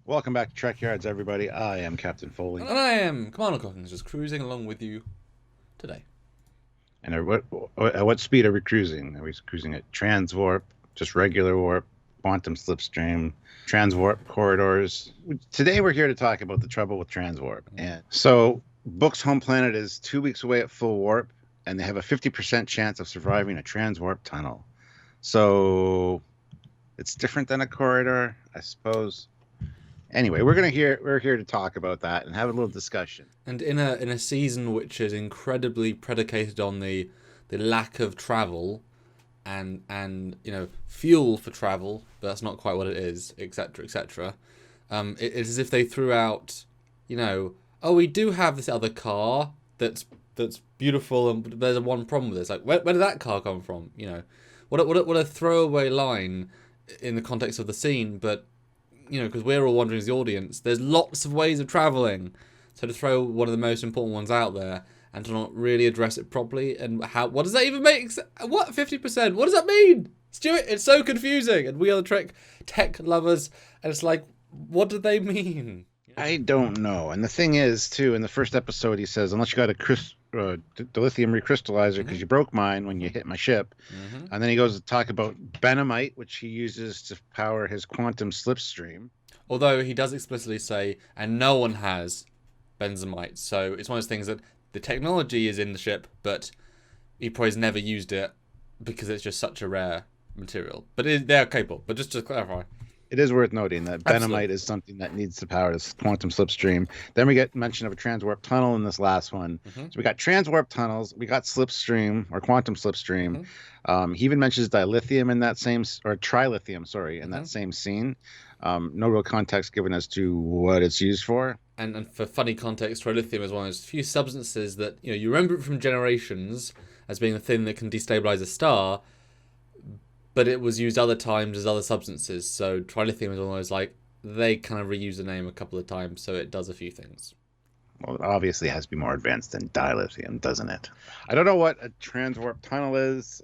Welcome back to Trekyards, everybody. I am Captain Foley. And I am Commander Cockins, just cruising along with you today. And at what speed are we cruising? Are we cruising at transwarp, just regular warp, quantum slipstream, transwarp corridors? Today we're here to talk about the trouble with transwarp. And so, Book's home planet is 2 weeks away at full warp, and they have a 50% chance of surviving a transwarp tunnel. So, it's different than a corridor, I suppose. Anyway, we're here to talk about that and have a little discussion. And in a season which is incredibly predicated on the lack of travel and fuel for travel, but that's not quite what it is, etc. etc. It's as if they threw out, oh, we do have this other car that's beautiful, and there's one problem with it. It's like, where did that car come from? What a throwaway line in the context of the scene, but because we're all wondering as the audience, there's lots of ways of travelling. So to throw one of the most important ones out there and to not really address it properly, and what does that even make? What, 50%? What does that mean? Stuart, it's so confusing. And we are the tech lovers, and it's like, what do they mean? I don't know. And the thing is, too, in the first episode, he says, unless you got a dilithium recrystallizer because you broke mine when you hit my ship. And then he goes to talk about Benamite, which he uses to power his quantum slipstream. Although he does explicitly say, and no one has benzamite. So it's one of those things that the technology is in the ship, but he probably has never used it because it's just such a rare material. But they're capable. But just to clarify. It is worth noting that Benamite is something that needs to power this quantum slipstream. Then we get mention of a transwarp tunnel in this last one. So we got transwarp tunnels, we got slipstream or quantum slipstream. He even mentions dilithium in that same, or trilithium, sorry, in that same scene. No real context given as to what it's used for. And for funny context, trilithium is one of those few substances that you remember it from generations as being the thing that can destabilize a star. But it was used other times as other substances. So trilithium is one of those, they kind of reuse the name a couple of times, so it does a few things. Well, it obviously has to be more advanced than dilithium, doesn't it? I don't know what a transwarp tunnel is.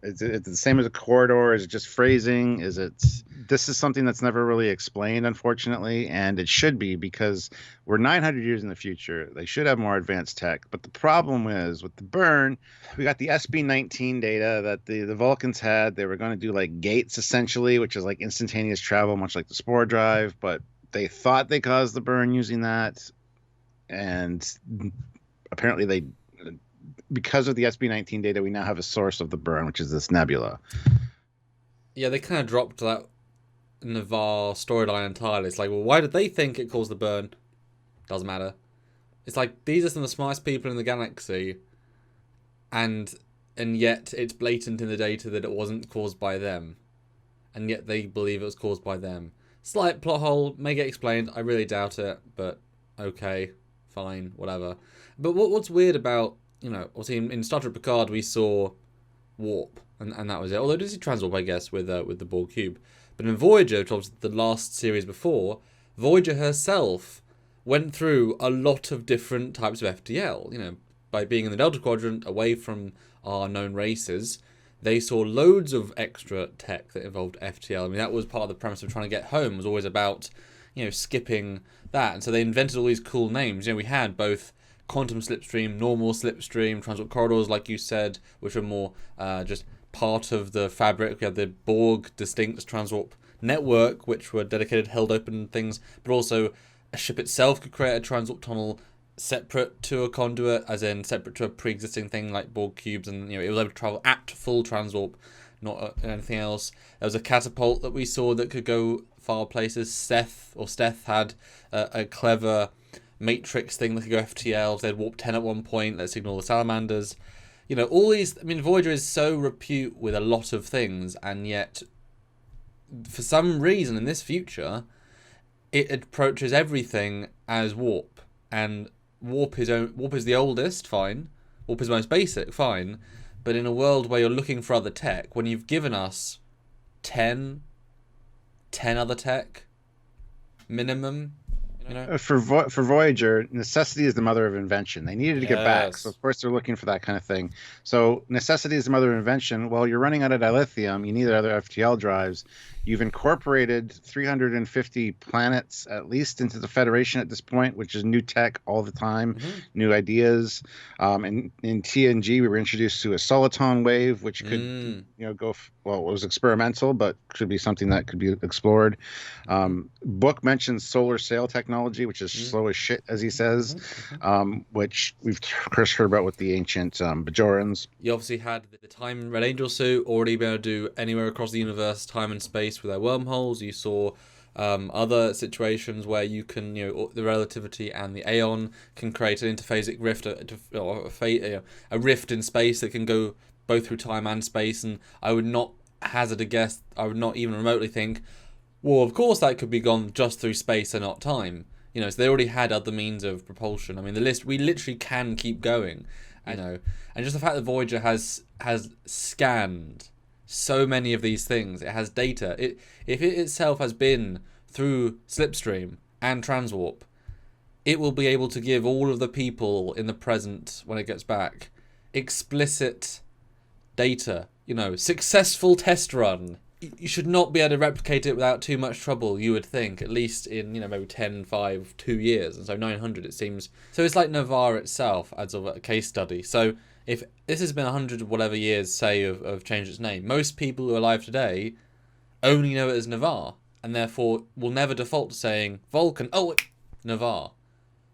Is it the same as a corridor? Is it just phrasing? This is something that's never really explained, unfortunately, and it should be because we're 900 years in the future. They should have more advanced tech. But the problem is with the burn, we got the SB19 data that the Vulcans had. They were going to do like gates essentially, which is like instantaneous travel, much like the spore drive, but they thought they caused the burn using that. And apparently because of the SB19 data, we now have a source of the burn, which is this nebula. Yeah, they kind of dropped that Navarre storyline entirely. It's like, well, why did they think it caused the burn? Doesn't matter. It's like, these are some of the smartest people in the galaxy, and yet it's blatant in the data that it wasn't caused by them. And yet they believe it was caused by them. Slight plot hole, may get explained. I really doubt it, but okay, fine, whatever. But what's weird about, obviously in Star Trek Picard we saw warp, and that was it. Although it did see transwarp, I guess, with the Borg cube. But in Voyager, which was the last series before, Voyager herself went through a lot of different types of FTL. By being in the Delta Quadrant, away from our known races, they saw loads of extra tech that involved FTL. I mean, that was part of the premise of trying to get home, was always about, skipping that. And so they invented all these cool names. We had both quantum slipstream, normal slipstream, transwarp corridors, like you said, which were more just part of the fabric. We had the Borg distinct transwarp network, which were dedicated, held open things, but also a ship itself could create a transwarp tunnel separate to a conduit, as in separate to a pre-existing thing like Borg cubes, and it was able to travel at full transwarp, not anything else. There was a catapult that we saw that could go far places. Steth had a clever Matrix thing that could go FTL. They had warp 10 at one point. Let's ignore the salamanders. All these. I mean, Voyager is so repute with a lot of things, and yet, for some reason, in this future, it approaches everything as warp. And warp is the oldest, fine. Warp is the most basic, fine. But in a world where you're looking for other tech, when you've given us 10 other tech minimum. For Voyager, necessity is the mother of invention. They needed to get back, so of course they're looking for that kind of thing. So necessity is the mother of invention. Well, you're running out of dilithium. You need other FTL drives. You've incorporated 350 planets at least into the Federation at this point, which is new tech all the time, new ideas. In TNG, we were introduced to a soliton wave, which could it was experimental, but could be something that could be explored. Book mentions solar sail technology, which is slow as shit, as he says, which we've heard about with the ancient Bajorans. You obviously had the Time Red Angel suit already been able to do anywhere across the universe, time and space with their wormholes. You saw other situations where you can, the relativity and the Aeon can create an interphasic rift, a rift in space that can go both through time and space. And I would not hazard a guess, I would not even remotely think, well, of course that could be gone just through space and not time. So they already had other means of propulsion. I mean, the list, we literally can keep going. And just the fact that Voyager has scanned so many of these things, it has data. If it itself has been through Slipstream and Transwarp, it will be able to give all of the people in the present, when it gets back, explicit data. Successful test run. You should not be able to replicate it without too much trouble, you would think, at least in, maybe 10, 5, 2 years. And so 900, it seems. So it's like Navarre itself as of a case study. So if this has been 100 whatever years, say, of changed its name, most people who are alive today only know it as Navarre, and therefore will never default to saying Vulcan, Navarre.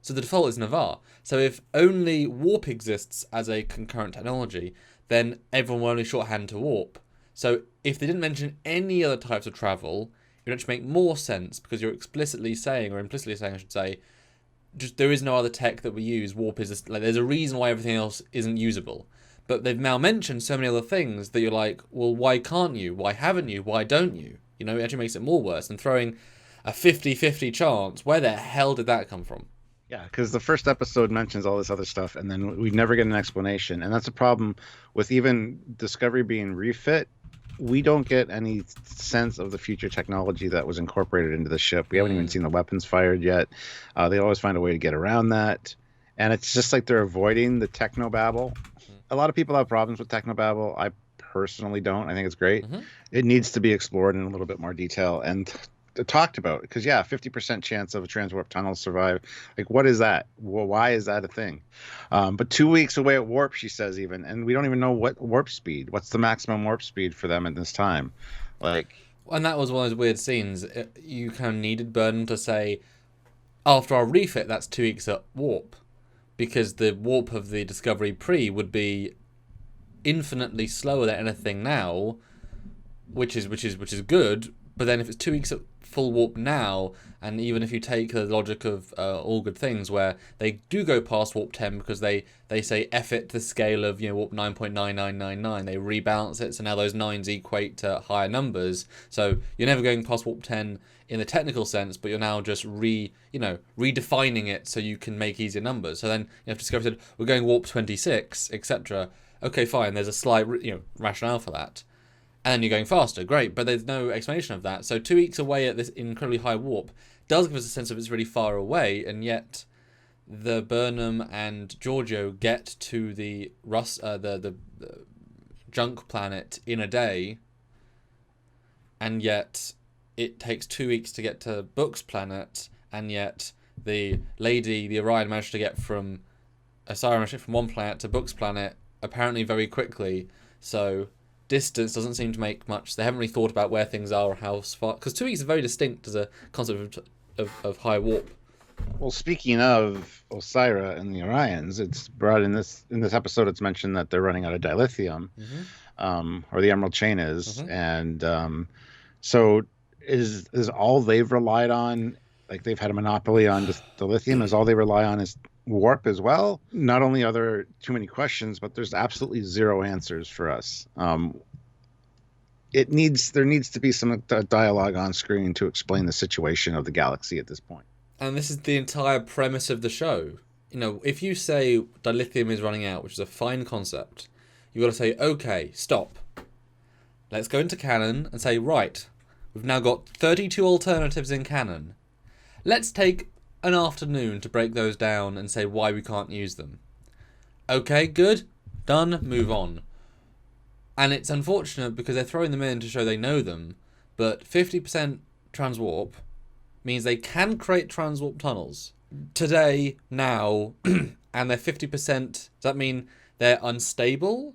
So the default is Navarre. So if only warp exists as a concurrent technology, then everyone will only shorthand to warp. So if they didn't mention any other types of travel, it would actually make more sense, because you're explicitly saying, or implicitly saying, I should say, just there is no other tech that we use. Warp is there's a reason why everything else isn't usable. But they've now mentioned so many other things that you're like, well, why can't you? Why haven't you? Why don't you? It actually makes it more worse. And throwing a 50-50 chance, where the hell did that come from? Yeah, because the first episode mentions all this other stuff, and then we never get an explanation. And that's a problem with even Discovery being refit. We don't get any sense of the future technology that was incorporated into the ship. We haven't even seen the weapons fired yet. They always find a way to get around that. And it's just like they're avoiding the Technobabble. A lot of people have problems with Technobabble. I personally don't. I think it's great. It needs to be explored in a little bit more detail and talked about, because 50% chance of a transwarp tunnel survive. Like, what is that? Well, why is that a thing? But 2 weeks away at warp, she says, even, and we don't even know what warp speed. What's the maximum warp speed for them at this time? And that was one of those weird scenes. You kind of needed Burnham to say, after our refit, that's 2 weeks at warp, because the warp of the Discovery Pre would be infinitely slower than anything now, which is good. But then if it's 2 weeks at full warp now, and even if you take the logic of all good things, where they do go past warp 10 because they say F it to the scale of warp 9.9999, they rebalance it, so now those 9s equate to higher numbers. So you're never going past warp 10 in the technical sense, but you're now just redefining it so you can make easier numbers. So then if Discovery said we're going warp 26, etc. Okay, fine. There's a slight rationale for that. And then you're going faster, great, but there's no explanation of that. So 2 weeks away at this incredibly high warp does give us a sense of it's really far away, and yet the Burnham and Giorgio get to the junk planet in a day, and yet it takes 2 weeks to get to Book's planet, and yet the Orion managed to get from one planet to Book's planet apparently very quickly. So distance doesn't seem to make much. They haven't really thought about where things are or how far, because 2 weeks is very distinct as a concept of high warp. Well, speaking of Osira and the Orions, it's brought in this episode. It's mentioned that they're running out of dilithium, or the Emerald Chain is, and so is all they've relied on. Like, they've had a monopoly on just dilithium. Is all they rely on is warp as well? Not only are there too many questions, but there's absolutely zero answers for us. There needs to be some dialogue on screen to explain the situation of the galaxy at this point. And this is the entire premise of the show. If you say dilithium is running out, which is a fine concept, you've got to say, okay, stop. Let's go into canon and say, right, we've now got 32 alternatives in canon. Let's take an afternoon to break those down and say why we can't use them. Okay, good, done, move on. And it's unfortunate because they're throwing them in to show they know them, but 50% transwarp means they can create transwarp tunnels today, now, and they're 50%. Does that mean they're unstable?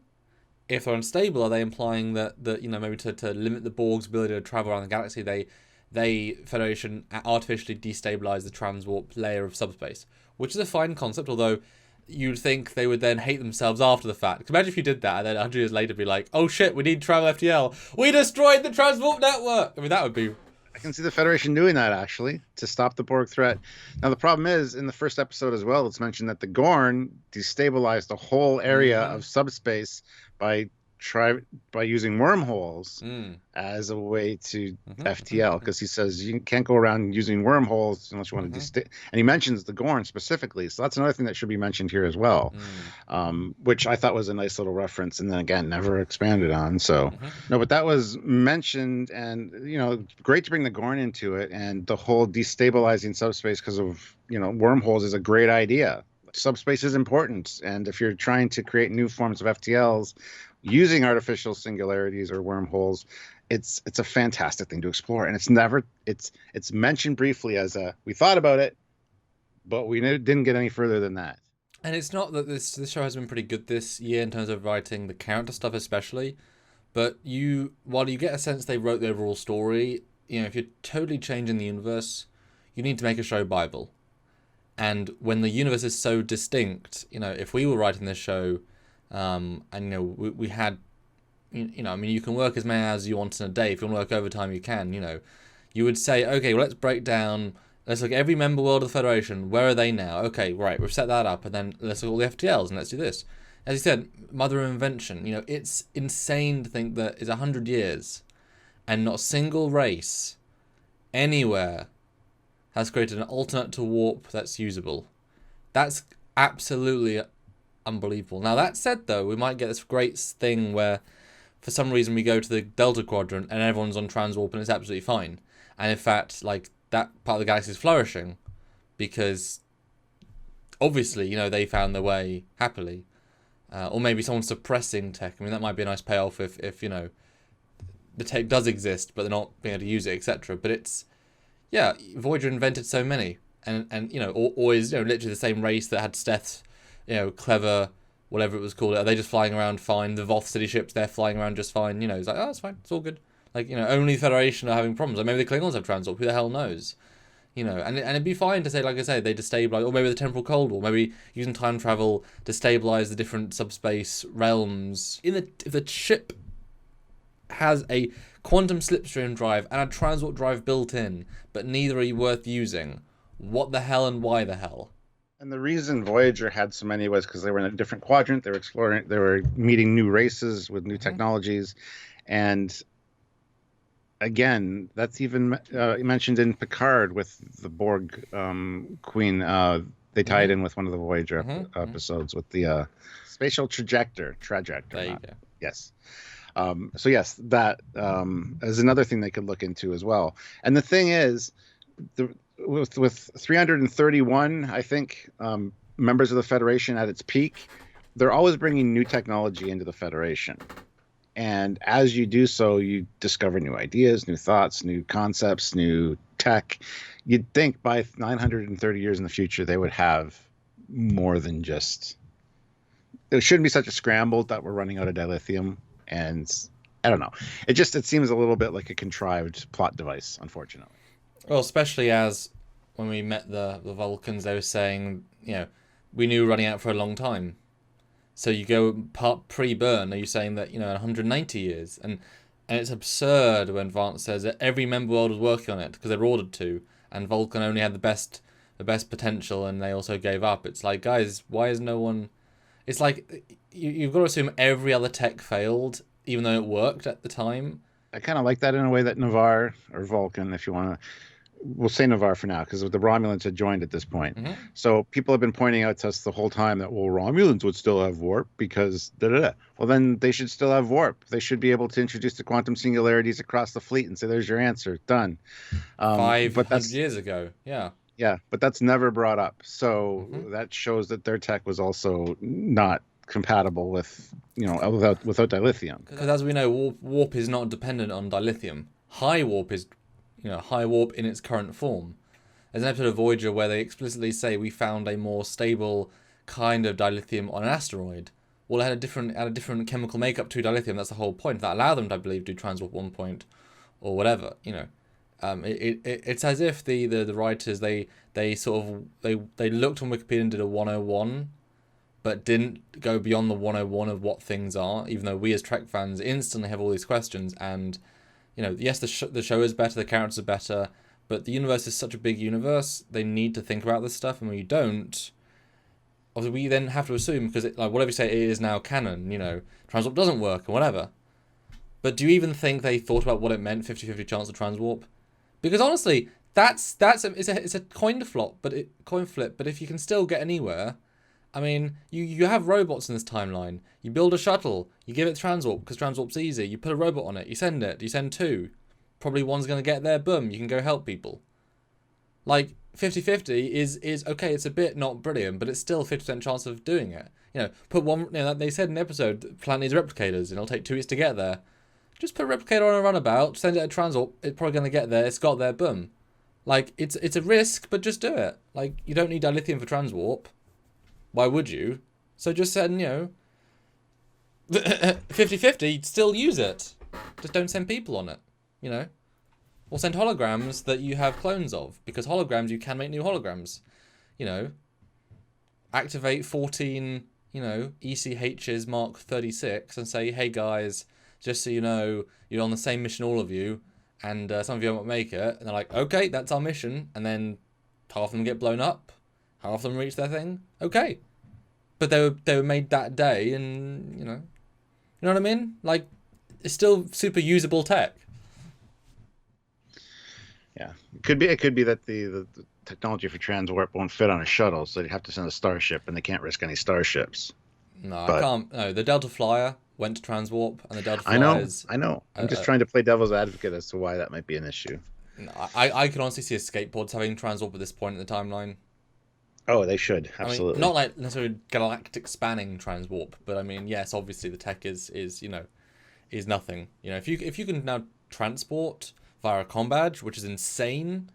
If they're unstable, are they implying that maybe to limit the Borg's ability to travel around the galaxy, they Federation artificially destabilize the transwarp layer of subspace, which is a fine concept, although you'd think they would then hate themselves after the fact. Imagine if you did that and then 100 years later be like, oh shit, we need travel FTL. We destroyed the transwarp network. I mean, that would be... I can see the Federation doing that, actually, to stop the Borg threat. Now, the problem is, in the first episode as well, it's mentioned that the Gorn destabilized the whole area of subspace by using wormholes as a way to FTL, because he says you can't go around using wormholes unless you want to and he mentions the Gorn specifically, so that's another thing that should be mentioned here as well, which I thought was a nice little reference, and then again never expanded on. So no, but that was mentioned, and great to bring the Gorn into it, and the whole destabilizing subspace because of wormholes is a great idea. Subspace is important, and if you're trying to create new forms of FTLs using artificial singularities or wormholes, it's a fantastic thing to explore. And it's mentioned briefly as we thought about it, but we didn't get any further than that. And it's not that this show has been pretty good this year in terms of writing the character stuff especially, but while you get a sense they wrote the overall story, if you're totally changing the universe, you need to make a show Bible. And when the universe is so distinct, if we were writing this show, and we had, I mean, you can work as many hours as you want in a day. If you want to work overtime, you can. You would say, okay, well, let's break down. Let's look at every member world of the Federation. Where are they now? Okay, right, we've set that up, and then let's look at all the FTLs and let's do this. As you said, mother of invention. It's insane to think that it's 100 years, and not a single race anywhere has created an alternate to warp that's usable. That's absolutely unbelievable. Now, that said, though, we might get this great thing where for some reason we go to the Delta Quadrant and everyone's on transwarp and it's absolutely fine. And in fact, like, that part of the galaxy is flourishing because obviously, they found their way happily. Or maybe someone's suppressing tech. I mean, that might be a nice payoff if the tech does exist, but they're not being able to use it, etc. But it's, yeah, Voyager invented so many. And or is, literally the same race that had Steth's, clever, whatever it was called. Are they just flying around fine? The Voth city ships, they're flying around just fine. It's like, oh, it's fine. It's all good. Like, only the Federation are having problems. Like, maybe the Klingons have transwarp. Who the hell knows? And it'd be fine to say, like I say, they destabilize, or maybe the Temporal Cold War, maybe using time travel to stabilize the different subspace realms. If the ship has a quantum slipstream drive and a transwarp drive built in, but neither are worth using, what the hell and why the hell? And the reason Voyager had so many was because they were in a different quadrant. They were exploring, they were meeting new races with new technologies. And again, that's even mentioned in Picard with the Borg Queen. They tied in with one of the Voyager episodes with the spatial trajector. There you go. Yes. So yes, that is another thing they could look into as well. And the thing is, with 331, I think, members of the Federation at its peak, they're always bringing new technology into the Federation. And as you do so, you discover new ideas, new thoughts, new concepts, new tech. You'd think by 930 years in the future, they would have more than just... It shouldn't be such a scramble that we're running out of dilithium. And I don't know. It seems a little bit like a contrived plot device, unfortunately. Well, especially as when we met the Vulcans, they were saying, we knew we were running out for a long time. So you go pre-burn, are you saying that, 190 years? And it's absurd when Vance says that every member world was working on it because they were ordered to, and Vulcan only had the best potential and they also gave up. It's like, guys, why is no one... It's like, you've got to assume every other tech failed, even though it worked at the time. I kind of like that in a way that Navarre, or Vulcan, if you want to... We'll say Navarre for now, because the Romulans had joined at this point. So people have been pointing out to us the whole time that, well, Romulans would still have warp because da-da-da. Well, then they should still have warp. They should be able to introduce the quantum singularities across the fleet and say, there's your answer, done. 500 years ago, yeah. Yeah, but that's never brought up. So that shows that their tech was also not compatible with, without dilithium. Because as we know, warp is not dependent on dilithium. high warp is, high warp in its current form. There's an episode of Voyager where they explicitly say we found a more stable kind of dilithium on an asteroid. Well, it had a different chemical makeup to dilithium. That's the whole point. That allowed them to, I believe, do transwarp 1 point or whatever. It's as if the writers they looked on Wikipedia and did a 101, but didn't go beyond the 101 of what things are. Even though we as Trek fans instantly have all these questions, and yes, the show is better, the characters are better, but the universe is such a big universe. They need to think about this stuff, and when you don't, obviously we then have to assume, because whatever you say, it is now canon. Transwarp doesn't work and whatever. But do you even think they thought about what it meant, 50-50 chance of transwarp? Because honestly, it's a coin flip, but if you can still get anywhere, I mean, you have robots in this timeline. You build a shuttle, you give it transwarp because transwarp's easy. You put a robot on it, you send 2. Probably one's going to get there, boom, you can go help people. 50-50 is okay, it's a bit not brilliant, but it's still 50% chance of doing it. Put one, they said in the episode, the planet needs replicators, and it'll take 2 weeks to get there. Just put a replicator on a runabout, send it a transwarp, it's probably going to get there, it's got there, boom. It's a risk, but just do it. You don't need dilithium for transwarp. Why would you? So just send, 50-50, still use it. Just don't send people on it, Or send holograms that you have clones of, because holograms, you can make new holograms. Activate 14, ECHs Mark 36 and say, hey guys, just so you know, you're on the same mission, all of you, and some of you won't make it. And they're like, okay, that's our mission. And then half of them get blown up, half of them reach their thing. Okay. But they were made that day, and, you know what I mean? It's still super usable tech. Yeah, it could be that the technology for transwarp won't fit on a shuttle, so they'd have to send a starship, and they can't risk any starships. No, I can't. No, the Delta Flyer went to transwarp, and the Delta Flyers... I know. I'm just trying to play devil's advocate as to why that might be an issue. No, I can honestly see a skateboards having transwarp at this point in the timeline. Oh, they should, absolutely. I mean, not necessarily galactic spanning transwarp, but I mean, yes, obviously the tech is nothing. If you can now transport via a comm badge, which is insane.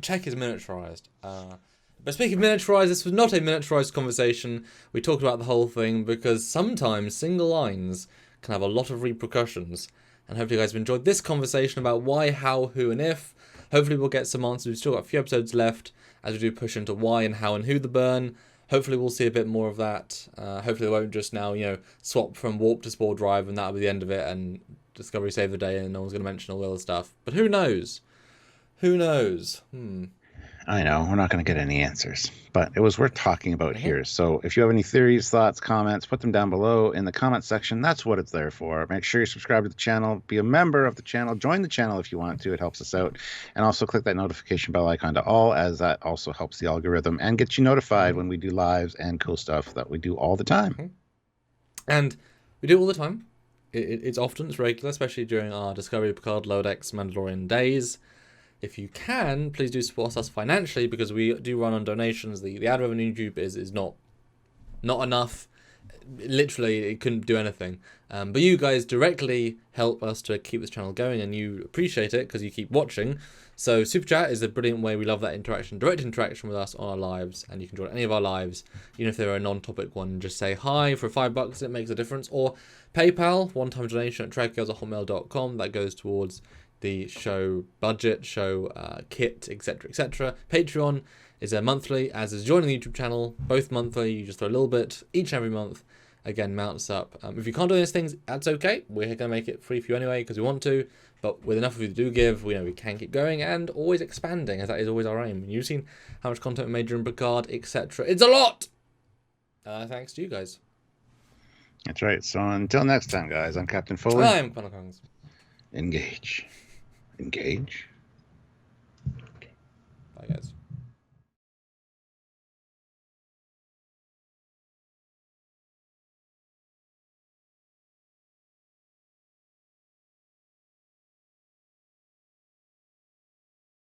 Tech is miniaturized. But speaking of miniaturized, this was not a miniaturized conversation. We talked about the whole thing because sometimes single lines can have a lot of repercussions. And hopefully you guys have enjoyed this conversation about why, how, who, and if. Hopefully we'll get some answers. We've still got a few episodes left as we do push into why and how and who the burn. Hopefully we'll see a bit more of that. Hopefully they won't just now, swap from warp to spore drive and that'll be the end of it and Discovery save the day and no one's going to mention all the other stuff. But who knows? Who knows? I know, we're not going to get any answers, but it was worth talking about here. So if you have any theories, thoughts, comments, put them down below in the comment section. That's what it's there for. Make sure you subscribe to the channel, be a member of the channel, join the channel if you want to. It helps us out. And also click that notification bell icon to all, as that also helps the algorithm and gets you notified when we do lives and cool stuff that we do all the time. And we do it all the time. It's regular, especially during our Discovery, Picard, Lower Decks, Mandalorian days. If you can, please do support us financially because we do run on donations. The ad revenue on YouTube is not enough. Literally, it couldn't do anything. But you guys directly help us to keep this channel going, and you appreciate it because you keep watching. So Super Chat is a brilliant way. We love that interaction, direct interaction with us on our lives, and you can join any of our lives, even if they're a non-topic one. Just say hi for $5. It makes a difference. Or PayPal, one-time donation at trekyards@hotmail.com. That goes towards the show budget, show kit, etc., etc. Patreon is a monthly, as is joining the YouTube channel, both monthly. You just throw a little bit each and every month. Again, mounts up. If you can't do those things, that's okay. We're going to make it free for you anyway because we want to. But with enough of you to do give, we know we can keep going and always expanding, as that is always our aim. You've seen how much content we made during Picard, etc. It's a lot! Thanks to you guys. That's right. So until next time, guys, I'm Captain Foley. I'm Connor Kongs. Engage. Engage. Bye, guys.